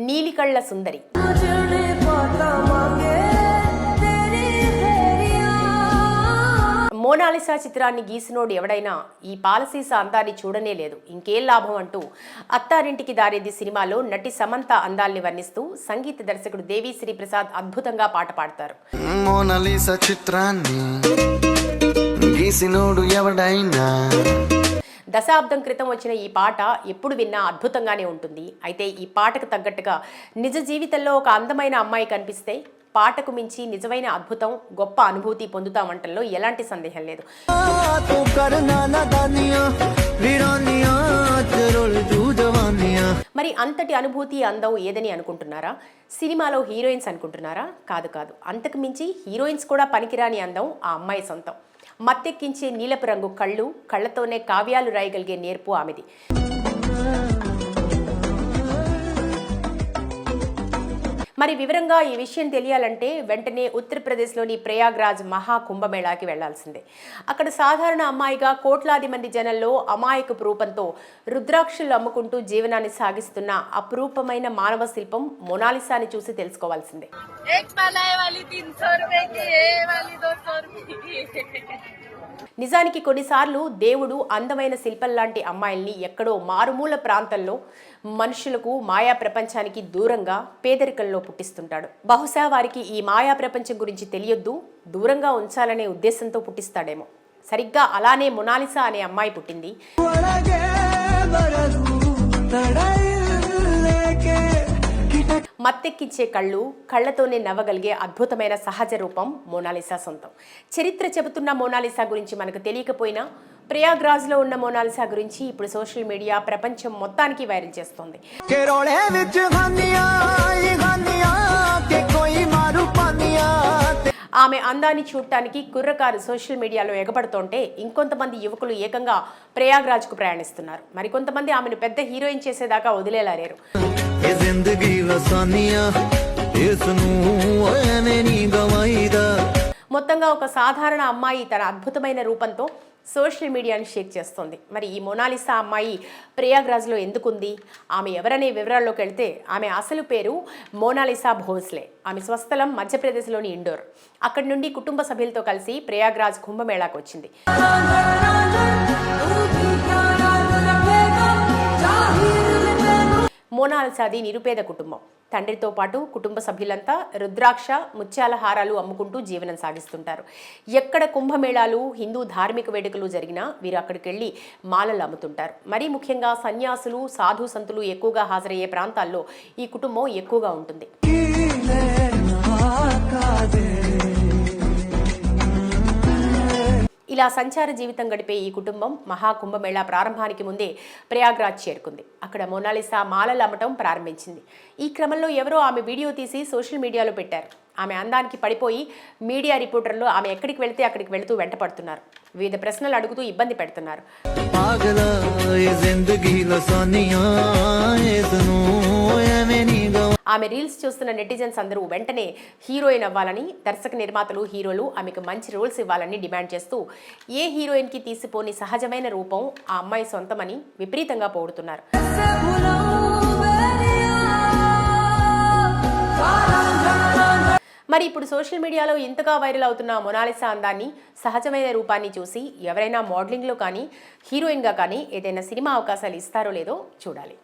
నీలికళ్ళ సుందరి. Mona Lisa చిత్రాన్ని గీసినోడు ఎవడైనా ఈ పాలసీసా అందాన్ని చూడనే లేదు, ఇంకేం లాభం అంటూ అత్తారింటికి దారేది సినిమాలో నటి సమంత అందాల్ని వర్ణిస్తూ సంగీత దర్శకుడు దేవిశ్రీ ప్రసాద్ అద్భుతంగా పాట పాడతారు. మోనాలిసా చిత్రాన్ని గీసినోడు ఎవడైనా. దశాబ్దం క్రితం వచ్చిన ఈ పాట ఎప్పుడు విన్నా అద్భుతంగానే ఉంటుంది. అయితే ఈ పాటకు తగ్గట్టుగా నిజ జీవితంలో ఒక అందమైన అమ్మాయి కనిపిస్తే పాటకు మించి నిజమైన అద్భుతం, గొప్ప అనుభూతి పొందుతామంటల్లో ఎలాంటి సందేహం లేదు. మరి అంతటి అనుభూతి, అందం ఏదని అనుకుంటున్నారా? సినిమాలో హీరోయిన్స్ అనుకుంటున్నారా? కాదు కాదు, అంతకు మించి హీరోయిన్స్ కూడా పనికిరాని అందం ఆ అమ్మాయి సొంతం. మత్తెక్కించే నీలపు రంగు కళ్ళు, కళ్ళతోనే కావ్యాలు రాయగలిగే నేర్పు ఆమెది. మరి వివరంగా ఈ విషయం తెలియాలంటే వెంటనే ఉత్తరప్రదేశ్లోని ప్రయాగ్రాజ్ మహా కుంభమేళాకి వెళ్లాల్సిందే. అక్కడ సాధారణ అమ్మాయిగా కోట్లాది మంది జనంలో అమాయకపు రూపంతో రుద్రాక్షలు అమ్ముకుంటూ జీవనాన్ని సాగిస్తున్న అపురూపమైన మానవ శిల్పం మోనాలిసాని చూసి తెలుసుకోవాల్సిందే. నిజానికి కొన్నిసార్లు దేవుడు అందమైన శిల్పం లాంటి అమ్మాయిల్ని ఎక్కడో మారుమూల ప్రాంతంలో మనుషులకు, మాయా ప్రపంచానికి దూరంగా పేదరికంలో పుట్టిస్తుంటాడు. బహుశా వారికి ఈ మాయా ప్రపంచం గురించి తెలియొద్దు, దూరంగా ఉంచాలనే ఉద్దేశంతో పుట్టిస్తాడేమో. సరిగ్గా అలానే మోనాలిసా అనే అమ్మాయి పుట్టింది. మత్తెక్కించే కళ్ళు, కళ్లతోనే నవ్వగలిగే అద్భుతమైన సహజ రూపం మోనాలిసా సొంతం. చరిత్ర చెబుతున్న మోనాలిసా గురించి మనకు తెలియకపోయినా ప్రయాగ్రాజ్లో ఉన్న మోనాలిసా గురించి ఇప్పుడు సోషల్ మీడియా ప్రపంచం మొత్తానికి వైరల్ చేస్తోంది. ఆమె అందాన్ని చూడటానికి కుర్రకారు సోషల్ మీడియాలో ఎగబడుతుంటే ఇంకొంతమంది యువకులు ఏకంగా ప్రయాగ్రాజ్కు ప్రయాణిస్తున్నారు. మరికొంతమంది ఆమెను పెద్ద హీరోయిన్ చేసేదాకా వదిలేలారేరు. మొత్తంగా ఒక సాధారణ అమ్మాయి తన అద్భుతమైన రూపంతో సోషల్ మీడియాని షేక్ చేస్తోంది. మరి ఈ మోనాలిసా అమ్మాయి ప్రయాగ్రాజ్లో ఎందుకుంది, ఆమె ఎవరనే వివరాల్లోకి వెళ్తే ఆమె అసలు పేరు మోనాలిసా భోస్లే. ఆమె స్వస్థలం మధ్యప్రదేశ్లోని ఇండోర్. అక్కడి నుండి కుటుంబ సభ్యులతో కలిసి ప్రయాగ్రాజ్ కుంభమేళాకు వచ్చింది. మోనాలిసాది నిరుపేద కుటుంబం. తండ్రితో పాటు కుటుంబ సభ్యులంతా రుద్రాక్ష, ముత్యాల హారాలు అమ్ముకుంటూ జీవనం సాగిస్తుంటారు. ఎక్కడ కుంభమేళాలు, హిందూ ధార్మిక వేడుకలు జరిగినా వీరు అక్కడికి వెళ్ళి మాలలు అమ్ముతుంటారు. మరీ ముఖ్యంగా సన్యాసులు, సాధు సంతులు ఎక్కువగా హాజరయ్యే ప్రాంతాల్లో ఈ కుటుంబం ఎక్కువగా ఉంటుంది. ఇలా సంచార జీవితం గడిపే ఈ కుటుంబం మహాకుంభమేళా ప్రారంభానికి ముందే ప్రయాగ్రాజ్ చేరుకుంది. అక్కడ మోనాలిసా మాలలు అమ్మటం ప్రారంభించింది. ఈ క్రమంలో ఎవరో ఆమె వీడియో తీసి సోషల్ మీడియాలో పెట్టారు. ఆమె అందానికి పడిపోయి మీడియా రిపోర్టర్లు ఆమె ఎక్కడికి వెళ్తే అక్కడికి వెళుతూ వెంట పడుతున్నారు. వివిధ ప్రశ్నలు అడుగుతూ ఇబ్బంది పెడుతున్నారు. ఆమె రీల్స్ చూస్తున్న నెటిజన్స్ అందరూ వెంటనే హీరోయిన్ అవ్వాలని, దర్శక నిర్మాతలు, హీరోలు ఆమెకు మంచి రోల్స్ ఇవ్వాలని డిమాండ్ చేస్తూ ఏ హీరోయిన్కి తీసిపోని సహజమైన రూపం ఆ అమ్మాయి సొంతమని విపరీతంగా పొగుడుతున్నారు. మరి ఇప్పుడు సోషల్ మీడియాలో ఇంతగా వైరల్ అవుతున్న మోనాలిసా అందాన్ని, సహజమైన రూపాన్ని చూసి ఎవరైనా మోడలింగ్లో కానీ, హీరోయిన్గా కానీ ఏదైనా సినిమా అవకాశాలు ఇస్తారో లేదో చూడాలి.